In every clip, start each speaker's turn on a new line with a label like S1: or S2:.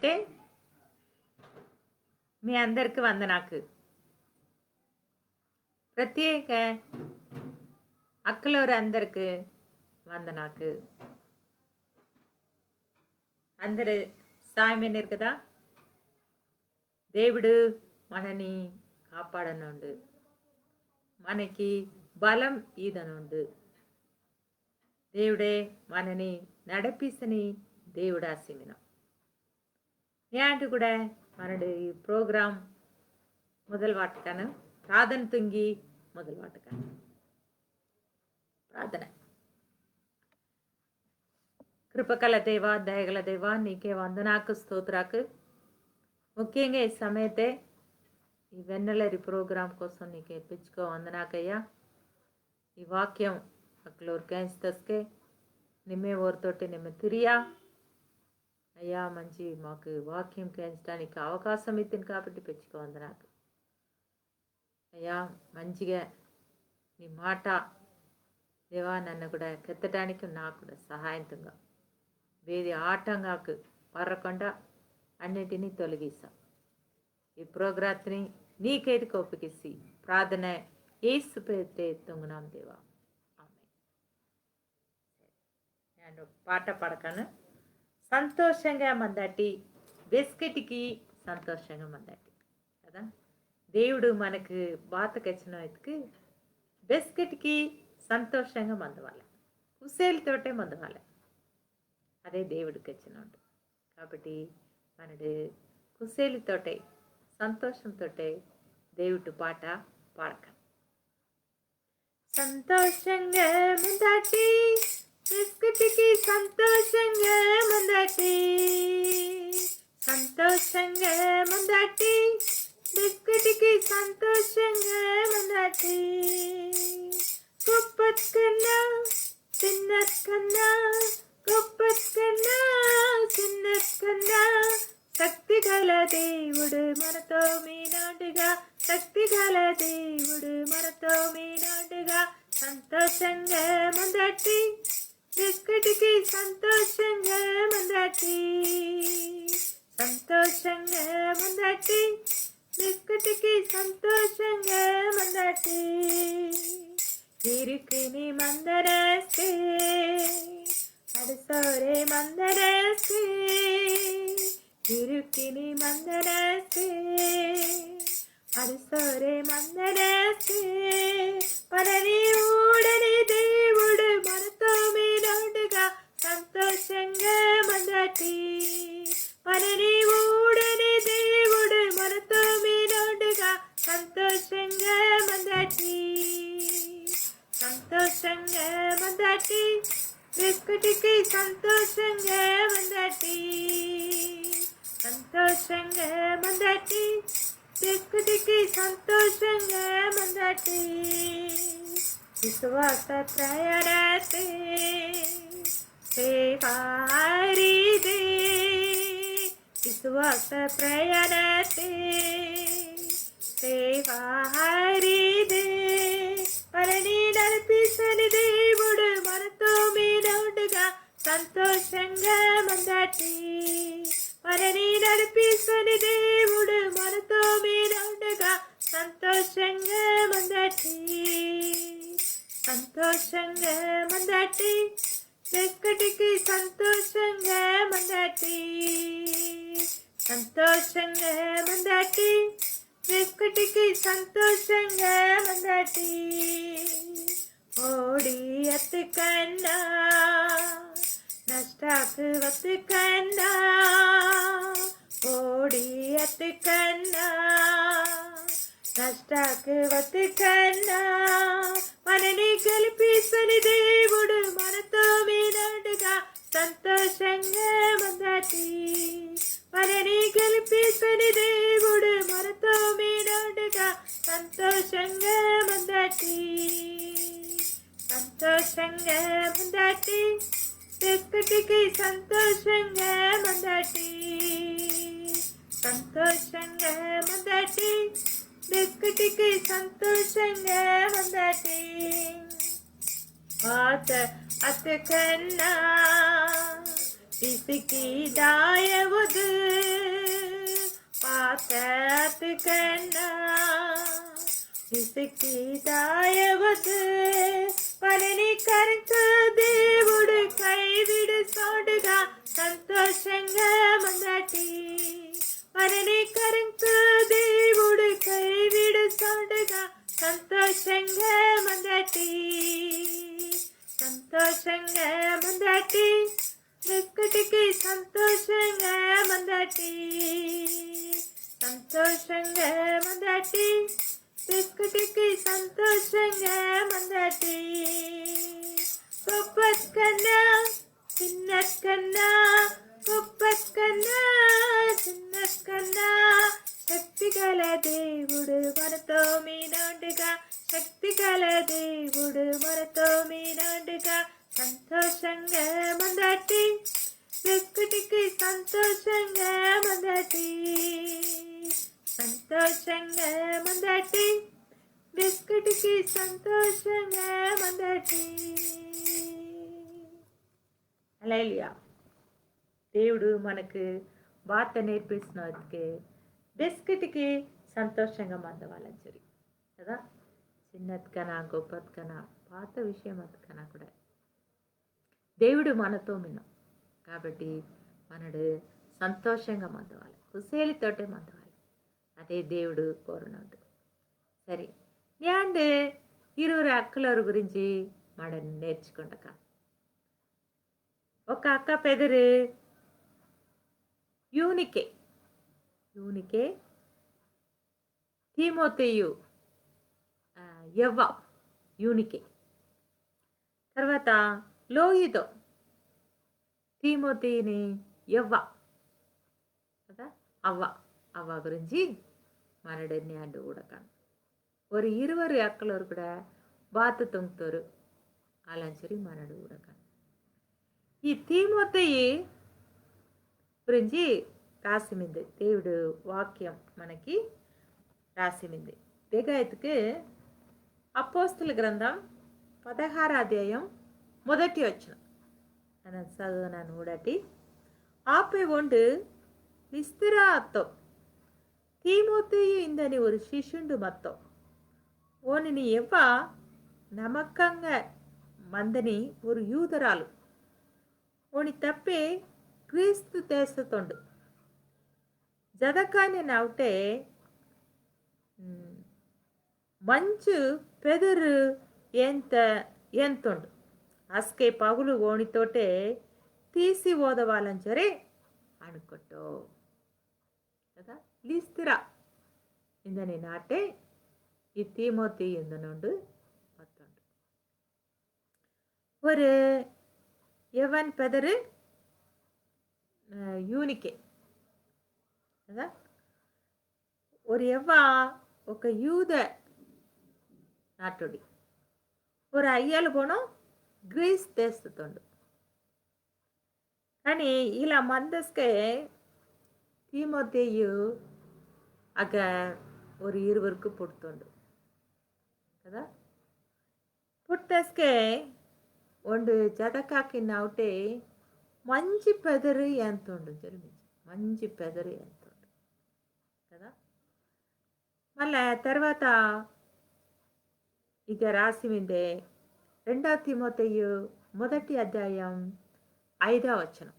S1: పెట్టే మీ అందరికి వందనాకు. ప్రత్యేక అక్కలోరు అందరికి వందనాకు. అందరు సాయమన్నారు కదా. దేవుడు మనని కాపాడనుండు, మనకి బలం ఈదనుండు. దేవుడే మనని నడిపిస్తని దేవుడు ఆశింగిన యాంటి కూడా మనడు ఈ ప్రోగ్రాం మొదలు వాటకాను ప్రార్థన తుంగి మొదలు వాటకాను ప్రార్థన. కృపకల దేవ, దయగల దేవ, నీకే వందనాకు స్తోత్రాకు. ముఖ్యంగా ఈ సమయతే ఈ వెన్నెలరి ప్రోగ్రాం కోసం నీకే పిచ్చుకో వందనాకయ్యా. ఈ వాక్యం అక్కలోరు క్యాన్స్తస్కే నిమ్మే ఓరితోటి నిమ్మె తిరియా అయ్యా. మంచి మాకు వాక్యం కేంచడానికి అవకాశం ఇచ్చింది కాబట్టి పెంచుకో వందనాకు అయ్యా. మంచిగా నీ మాట దేవా నన్ను కూడా కెత్తడానికి నాకు కూడా సహాయంతంగా వేది ఆటంగాకు పర్రకుండా అన్నిటినీ తొలగిస్తాం. ఈ ప్రోగ్రాత్ని నీకేది కోపికిసి ప్రార్థన ఏసు పేరితే తొంగునాం దేవా. నేను పాట పడకను. సంతోషంగా మందటి బిస్కెట్కి సంతోషంగా మందటి కదా. దేవుడు మనకు బాతకొచ్చిన ఎత్తుకు బిస్కెట్కి సంతోషంగా మందవాలి, కుసేలతోటే మందవాలి. అదే దేవుడికి వచ్చినట్టు కాబట్టి మనడు కుసేలితోటే సంతోషంతో దేవుడి పాట పాడక. సంతోషంగా ముందటి బిస్కెట్కి సంతోషంగా ముందటి, సంతోషంగా ముందటి బిస్కెట్కి సంతోషంగా ముందటి. గొప్పది కన్నా చిన్నది కన్నా, గొప్పది కన్నా చిన్నది కన్నా శక్తి గల దేవుడు మనతో మీనాడుగా, శక్తి గల దేవుడు మనతో మీనాడుగా. సంతోషంగా ముందటి బిస్కెట్కి సంతోషంగా ముందటి, సంతోషంగా ముందటి బిస్కెట్కి సంతోషంగా ముందటి. ఇరుకిని మందరేస్తే అడుసోరే మందరేస్తే, ఇరుకిని మందరేస్తే అడుసోరే మందరేస్తే. పరని ఊడని దేవుడు మనతో మీనాడుగా, సంతోషంగా మందటి. పరని ఊడని దేవుడు మనతో మీనాడుగా, సంతోషంగా మందటి, సంతోషంగా మందటి బిస్కెట్కి సంతోషంగా మందటి, సంతోషంగా మందటి బిస్కెట్కి సంతోషంగా మందటి. విశ్వాస ప్రయాణతే సేవారిదే, విశ్వాస ప్రయాణతే సేవారిదే. పరని నడిపిసని దేవుడు మనతో మీనాడుగా, సంతోషంగా మందటి. పరని నడిపిసని దేవుడు మనతో మీనాడుగా, సంతోషంగా మందటి, సంతోషంగా మందటి బిస్కెట్కి సంతోషంగా మందటి, సంతోషంగా మందటి బిస్కెట్కి సంతోషంగా మందటి. ఓడి అత్తు కన్నా నష్టాకు వత్తు కన్నా, ఓడి అత్తు కన్నా నష్టాకు వత్తు కన్నా. మనని గెలిపిసని దేవుడు మనతో మీనాడుగా, సంతోషంగా మందటి. మనని గెలిపిసని దేవుడు మనతో మీనాడుగా, సంతోషంగా మందటి, సంతోషంగా మందటి బిస్కెట్కి సంతోషంగా మందటి, సంతోషంగా మందటి బిస్కెట్కి సంతోషంగా మందటి. పాత అత్తు కన్నా పిసికి దాయవదు, கண்ணா இசைக்கு தாயவது பலனை கரைத்த దేవుడు కైవిడు సోడుగా సంతోషంగా మందాటి పలனை కரைத்த దేవుడు కైవిడు సోడుగా సంతోషంగా మందాటి సంతోషంగా మందాటి బిస్కెట్కి సంతోషంగా మందాటి సంతోషంగా మందాటి బిస్కెట్కి సంతోషంగా మందాటి గొప్పత్ కన్నా చిన్నత్ కన్నా గొప్పత్ కన్నా చిన్నత్ కన్నా శక్తి గల దేవుడు మనతో మీనాడుగా శక్తి గల దేవుడు మనతో మీనాడుగా సంతోషంగా మందాటి బిస్కెట్కి సంతోషంగా మందాటి సంతోషంగా మందాటి బిస్కెట్కి సంతోషంగా మందాటి. హల్లెలూయా. దేవుడు మనకు వార్త నేర్పిస్తున్నది బిస్కెట్కి సంతోషంగా మందవాళ్ళని సరి కదా, చిన్నది కన్నా గొప్పది కన్నా పాత విషయం అది కన్నా కూడా దేవుడు మనతో మిన్నాం కాబట్టి మనడు సంతోషంగా మందవాలి, కుసేలితోటే మందవాలి. అదే దేవుడు కోరున్నాడు. సరే నేను 20 అక్కల గురించి మనం నేర్చుకుంటక. ఒక అక్క పెదరు యూనికే తిమోతేయు యవ్వ యూనికే. తర్వాత లోయిదో తిమోతేయుని యవ్వ కదా, అవ్వ గురించి మనడు న్యాడు ఉడకాను. ஒரு 20 అక్కలరు కూడా బాత తొంగుతారు అలాంటి మనడు ఉడకాను. ఈ తిమోతేయు గురించి రాసిమింది దేవుడు వాక్యం మనకి రాసిమింది. దిగాయత్కి అపోస్తుల గ్రంథం 16వ అధ్యాయం 1వ వచనం ನಾನು చదువునాను ఊడటి. ஆப்பை ஒன்று லிஸ்திராத்தோ தீமோத்தேயு இந்தனி ஒரு శిష్యుండు మత్తో ఓనిని ఎవ్వ నమ్మకంగా మందని ஒரு యూదరాలు ఓని తప్పే క్రీస్తు దేశతోండు జదకాని నవ్వుటే మంచు పెదరు ఎంతుండు అస్కే పగులు ఓణితోటే తీసి ఓదవాలని సరే అనుకోటో కదా. లీస్తిరా ఇందని నాటే ఈ తిమోతి ఇందనుండు పత్తుండు ஒரு எவன் பெதரு யூனிக்கே కదా. ஒரு எவ்வா ఒక యూద నాటుడి ஒரு అయ్యలు పోనం గ్రీస్ తెస్తుండు. కానీ ఇలా మందస్కే తిమోతేయు అగ ஒரு 20 పుడుతుండు కదా. పుట్టేస్కే ಒಂದು జదకాకి నవ్వుటే మంచి పెదరు ఎంతుండు జరిగించి మంచి పెదరు ఎంతుండు కదా. మళ్ళా తర్వాత ఇక రాసిమిందే 2వ తిమోతేయు 1వ అధ్యాయం 5వ వచనం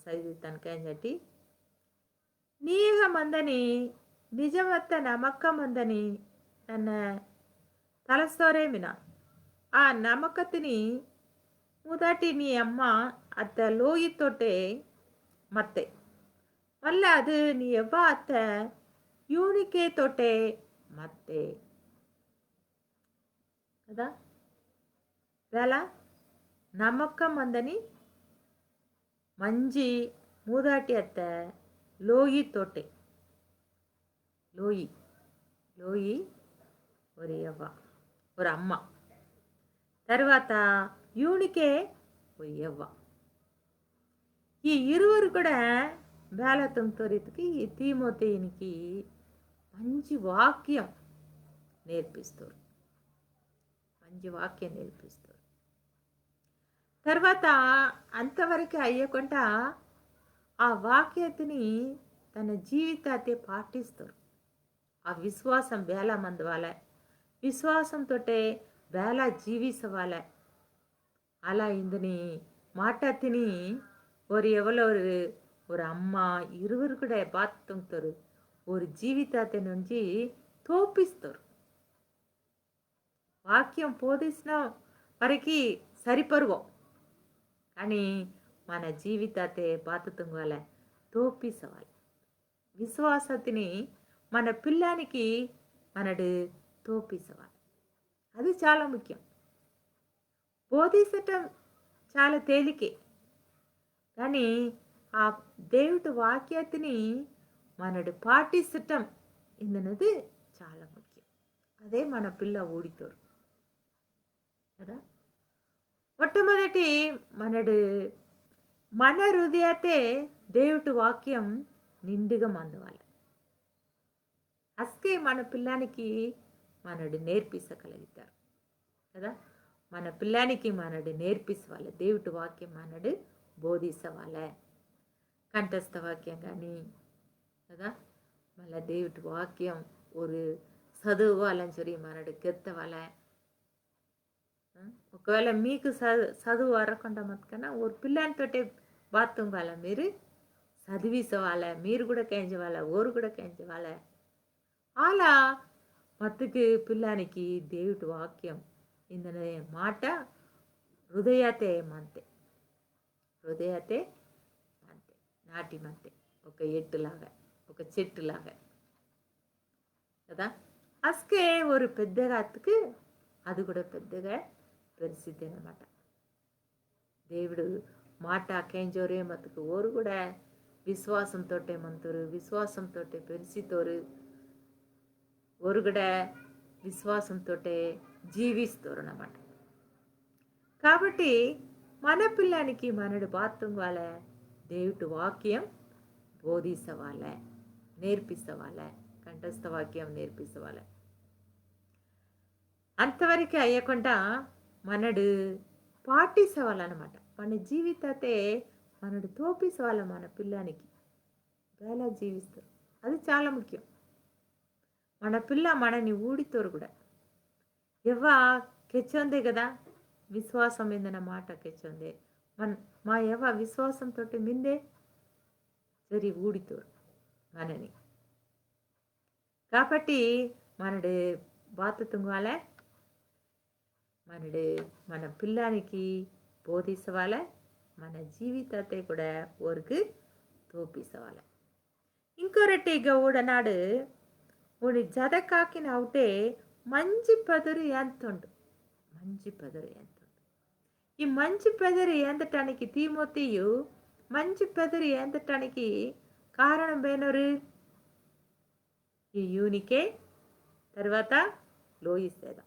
S1: చదివితానికేం చెప్పి, నీగ మందని నిజమత్త నమ్మకమందని ನನ್ನ తలస్తోరేమిన ఆ నమ్మకతిని మొదటి నీ అమ్మ అత్త లోయితోటే ಮತ್ತೆ మళ్ళీ అది నీ ఎవ్వ అత్త యూనికే తోటే ಮತ್ತೆ కదా. వేళ నమ్మకం అందని మంచి మూదాటి అత్త లోయి తోటే లోయి ஒரு ఎవ్వ ஒரு అమ్మ తర్వాత యూనికే ஒரு ఎవ్వ. ఈ 20 కూడా వేలతంతో రీతికి ఈ తిమోతేయునికి మంచి వాక్యం నేర్పిస్తారు. తర్వాత అంతవరకు అయ్యకుండా ఆ వాక్యతని తన జీవితాతే పాటిస్తారు. ఆ విశ్వాసం ಬೇಲ ಮಂದವಾಲೆ ವಿಶ್ವಾಸಂతో ಬೇಲ ಜೀವಿಸವಾಲೆ అలా ఇందుని మాట తిని ஒரு எவ்வளோ ஒரு అమ్మ ఇరువురు కూడా బాతుంటారు ஒரு జీవితాతే నుంచి తోపిస్తారు. వాక్యం బోధించిన వరకు సరిపరువు కానీ మన జీవితాతే బాతుతుంగోలే తోపిసవాలి. విశ్వాసతిని మన పిల్లానికి మనడు తోపిసవాలి. అది చాలా ముఖ్యం. బోధించటం చాలా తేలికే కానీ ఆ దేవుడి వాక్యతిని మనడు పాటించటం ఇందనది చాలా ముఖ్యం. అదే మన పిల్ల ఊడితోరు కదా. మొట్టమొదటి మనడు మన హృదయతే దేవుడి వాక్యం నిండుగా మందవాలి. అస్కే మన పిల్లానికి మనడు నేర్పించగలుగుతారు కదా. మన పిల్లానికి మనడు నేర్పించవాలి. దేవుడి వాక్యం మనడు బోధించవాలి. కంఠస్థ వాక్యం కానీ కదా. మళ్ళీ దేవుడి వాక్యం ஒரு చదువువాలని చెప్పి మనడు కెత్తవాలి. ఒకవేళ మీకు చదువు వరకుండా మత్కన్నా ఒక పిల్లానితోటే బాతుంగాల మీరు చదివిసవాలి. మీరు కూడా కేంచవాలి, ఓరు కూడా కేంచవాలి. అలా మత్తుకు పిల్లానికి దేవుడి వాక్యం ఇందనే మాట హృదయతే మంతే హృదయతే మంతే నాటి మంతే ఒక ఎట్టులాగా ఒక చెట్టులాగా కదా. అస్కే ఒక పెద్దగా అత్తుకు అది కూడా పెద్దగా పెరిసిద్ది అన్నమాట. దేవుడు మాట కేంజోరే మత్తుకు ఓరు కూడా విశ్వాసంతో మంతురు విశ్వాసంతో పెరిసితోరు ఓరు కూడా విశ్వాసంతో జీవిస్తారు అన్నమాట. కాబట్టి మన పిల్లానికి మనడు బాతుంగాలే దేవుడి వాక్యం బోధించవాలే నేర్పించవాలే కంఠస్థ వాక్యం నేర్పించవాలే. అంతవరకు అయ్యకుండా మనడు పాటించవాలన్నమాట. మన జీవితాతే మనడు తోపిసవాల మన పిల్లానికి ఎలా జీవిస్తారు. అది చాలా ముఖ్యం. మన పిల్ల మనని ఊడితోరు కూడా ఎవ్వ కెచ్చొందే కదా. విశ్వాసం మీదన మాట కెచ్చొందే మా ఎవ్వ విశ్వాసంతో మిందే సరి ఊడితోరు మనని. కాబట్టి మనడు బాతుతుంగాలే మనడు మన పిల్లానికి బోధించవాలే మన జీవితాతే కూడా ఓరికి తోపిసవాలే. ఇంకొరటి గౌడనాడు ఓడి జదకాకిన అవుటే మంచి పెదరు ఎంతుండు మంచి పెదరు ఎంతుండు. ఈ మంచి పెదరు ఎందటానికి తీమోతియు మంచి పెదరు ఎందటానికి కారణం బేనరు ఈ యూనికే తర్వాత లోయిస్తేదా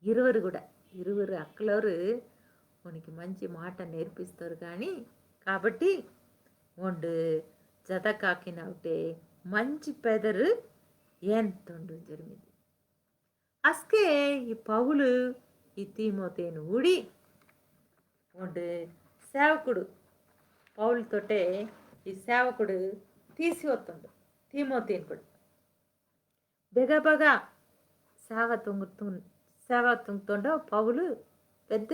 S1: ఇరువురు కూడా ఇరువురు అక్కలరు ఉనికి మంచి మాట నేర్పిస్తారు కానీ కాబట్టి ఒండు జత కాకిన అవుటే మంచి పెదరు ఎంతుండు జరిగింది. అస్కే ఈ పౌలు ఈ తీమోతేను ఊడి ఒండు సేవకుడు పౌలుతోటే ఈ సేవకుడు తీసి వస్తుండు తీమోతేను కూడా బెగబగా సేవ తుంగుతుండో పౌలు పెద్ద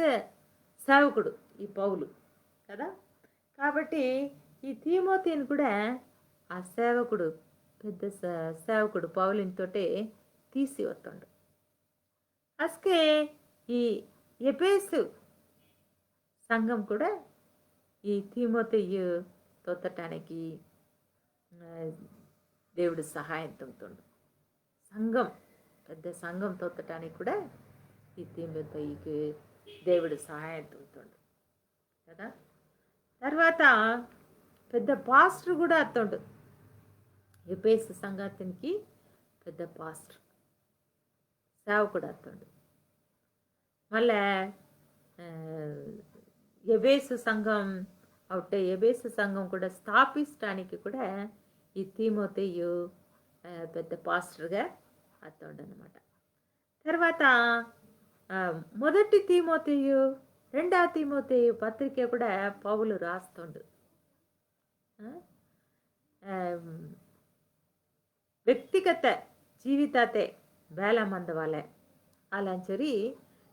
S1: సేవకుడు ఈ పౌలు కదా. కాబట్టి ఈ తీమోతేను కూడా ఆ సేవకుడు పెద్ద సేవకుడు పౌలునితోటే తీసి వస్తుండు. అస్కే ఈ ఎఫెసు సంఘం కూడా ఈ తీమోతేయు తొత్తటానికి దేవుడు సహాయం తొంగుతుండు. సంఘం పెద్ద సంఘం తొత్తటానికి కూడా ఈ తీమోతేయుకి దేవుడు సహాయం తొంగుతుండు కదా. తర్వాత పెద్ద పాస్టర్ కూడా అత్తుండు. ఎఫెసు సంఘానికి పెద్ద పాస్టర్ సేవకుడు అత్తుండు. మళ్ళీ ఎఫెసు సంఘం అవుతే ఎఫెసు సంఘం కూడా స్థాపించడానికి కూడా ఈ తీమోతేయు పెద్ద పాస్టర్గా అత్తుండు అన్నమాట. తర్వాత మొదటి తీమోతేయు రెండవ తీమోతేయు పత్రిక కూడా పౌలు రాస్తుండు. మంచికತ್ತೆ జీవితాతే వేళమందవాలే అలాంచరి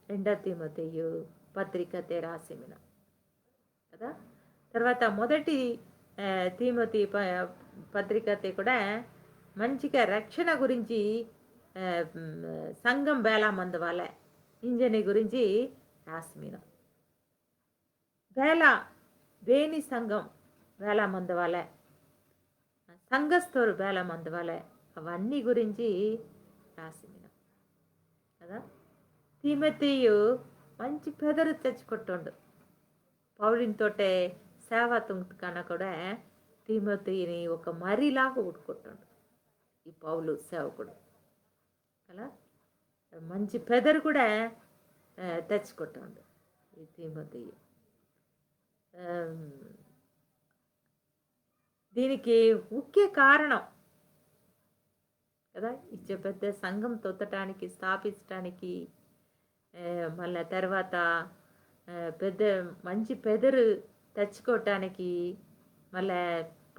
S1: 2 తిమోతియు పత్రికతే రాసిమిన కదా. తర్వాత మొదటి తిమోతి పత్రికతే కూడా మంచిగా రక్షణ గురించి సంఘం వేళమందవాలే ఇంజని గురించి రాసిమిన వేళ దేని సంఘం వేళమందవాలే సంఘస్థులు వేళమందవాలే అవన్నీ గురించి రాసిమిన కదా. తిమోతియు మంచి పెదరు తెచ్చుకొట్టుండు పౌలినితోటే సేవ కన్నా కూడా తిమోతిని ఒక మరిలాగా ఉడుకొట్టుండు ఈ పౌలు సేవకుడు కదా. మంచి పెదరు కూడా తెచ్చుకొట్టుండు ఈ తిమోతియు. దీనికి ముఖ్య కారణం కదా ఇచ్చే పెద్ద సంఘం తొత్తటానికి స్థాపించడానికి మళ్ళీ తర్వాత పెద్ద మంచి పెదరు తెచ్చుకోవటానికి మళ్ళీ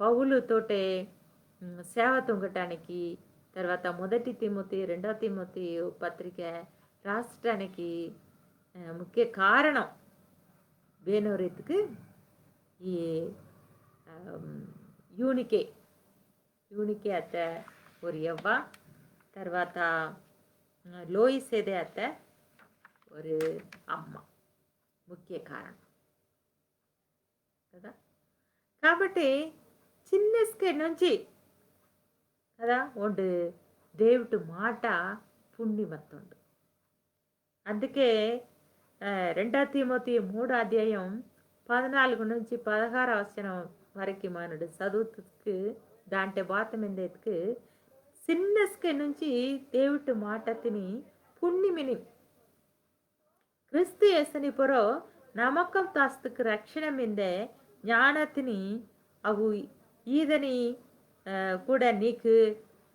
S1: పౌలుతోటే సేవ తుంగటానికి తర్వాత మొదటి తిమోతి 2 తిమోతి పత్రిక రాసటానికి ముఖ్య కారణం వేనోరెత్తుకు ఈ యూనికే అత్త ஒரு எவ்வா తర్వాత లోయిసేదే అత్త ஒரு అమ్మ ముఖ్య కారణం కదా. కాబట్టి చిన్నస్కే నుంచి కదా ఒండు దేవుడు మాట పుణ్యమత్తుండు. అందుకే 2 తిమోతి 3 అధ్యాయం 14 నుంచి 16 వచనం వరకు మనడు చదువుతుకు దాంట్లో బాతమిందేతుకు చిన్నస్కే నుంచి దేవుడు మాట తిని పుణ్యమిని క్రిస్తు యేసుని పొరో నమ్మకం తాస్తుకు రక్షణ మిందే జ్ఞానతిని అవు ఈదని కూడా నీకు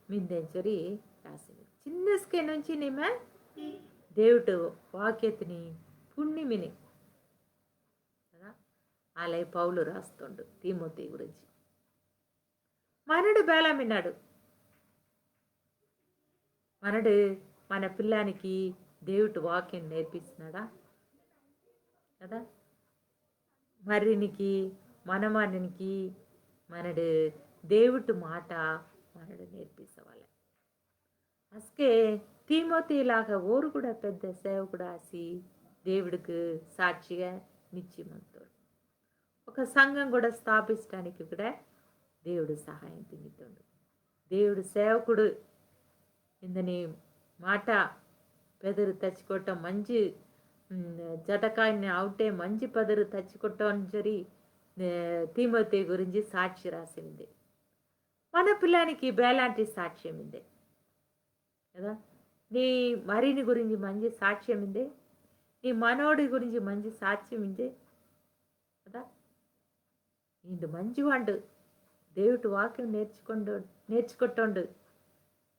S1: మిందేంచరి రాసింది. చిన్నస్కే నుంచి నిమ్మ దేవుడు వాక్యతిని పుణ్యమిని కదా అలా పౌలు రాస్తుండు తిమోతి గురించి. మనడు బేలమిన్నాడు మనడు మన పిల్లానికి దేవుడు వాక్యం నేర్పిస్తున్నాడా కదా. మర్రినికి మనమానికి మనడు దేవుడు మాట మనడు నేర్పించవాలి. అసకే తిమోతిలాగా ఓరు కూడా పెద్ద సేవకుడు ఆసి దేవుడికి సాక్షిగా నిత్యమంతుడు. ఒక సంఘం కూడా స్థాపించడానికి కూడా దేవుడు సహాయం తింగుతుండు. దేవుడు సేవకుడు ఇందని మాట పెదరు తెచ్చుకోవటం మంచి జతకాయని అవుటే మంచి పెదరు తెచ్చుకోవటం సరి తిమోతి గురించి సాక్షి రాసింది. మన పిల్లానికి బేలాంటి సాక్ష్యం ఇందే కదా. నీ మరిని గురించి మంచి సాక్ష్యం ఇందే, నీ మనోడి గురించి మంచి సాక్ష్యం ఇందే కదా. ఇందు మంచివాడు దేవుడు వాక్యం నేర్చుకుంటోండు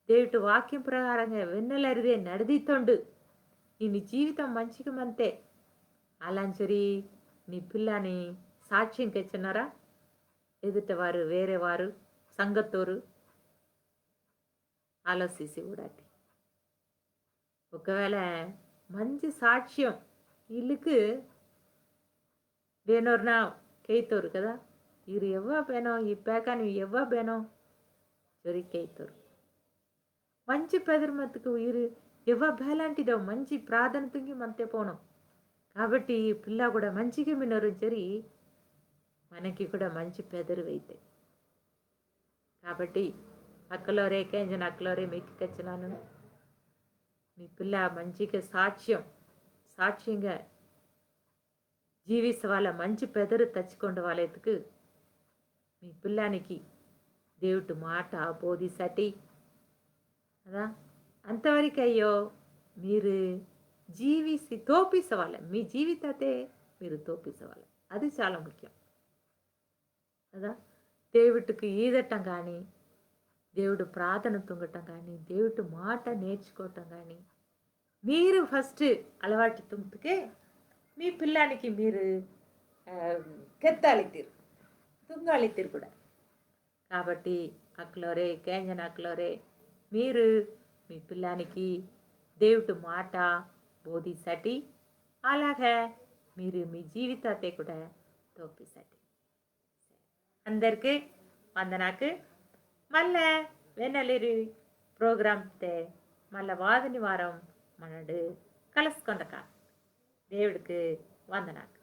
S1: దేవుడు వాక్యం ప్రకారంగా వెన్నెలరిదే నడిదితోండు నీ జీవితం మంచిగా మంతే. అలాంచరి నీ పిల్లని సాక్ష్యం తెచ్చినారా ఎదుటవారు వేరేవారు సంగతోరు ఆలోచించి కూడా ఒకవేళ మంచి సాక్ష్యం ఇల్లుకు ಬೇನೋರ್ನ ಕೇಯ್ತವ್ರು కదా ಇವ್ರು ಎವ್ವ ಬೇನೋ ಈ పేక ನೀವು ఎవ్వ ಬೇನೋ చొరి కేయ్తోరు మంచి పెదర్మత్తుకు వీరు ఎవ్వ బేలాంటిదో మంచి ప్రాధాన్యతకి మంతే పోనం కాబట్టి పిల్ల కూడా మంచిగా మినరు చరి మనకి కూడా మంచి పెదరు అయితే కాబట్టి అక్కలోరే కేంజన అక్కలోరే మీకు కచ్చినాను మీ పిల్ల మంచిగా సాక్ష్యంగా జీవిస్తే వాళ్ళ మంచి పెదరు తెచ్చుకోండి వాళ్ళ ఎత్తుకు మీ పిల్లానికి దేవుడు మాట బోధిసటి కదా అంతవరకు అయ్యో మీరు జీవిసి తోపిసవాలి మీ జీవితతే మీరు తోపిసవాలి అది చాలా ముఖ్యం కదా దేవుడికి ఈదటం కానీ దేవుడు ప్రార్థన తుంగటం కానీ దేవుడు మాట నేర్చుకోవటం కానీ మీరు ఫస్ట్ అలవాటు తుంగితే మీ పిల్లానికి మీరు కెత్తాలిత్తిరు తుంగాలిత్తిరు కూడా కాబట్టి అక్లోరే కేంజన అక్లోరే మీరు మీ పిల్లానికి దేవుడి మాట బోధించటి అలాగే మీరు మీ జీవితాన్ని కూడా తోపిసటి అందరికీ వందనాకు మళ్ళీ వెన్నెలిరి ప్రోగ్రామ్తే మళ్ళీ వారం మనడు కలుసుకొండక దేవుడికి వందనాకు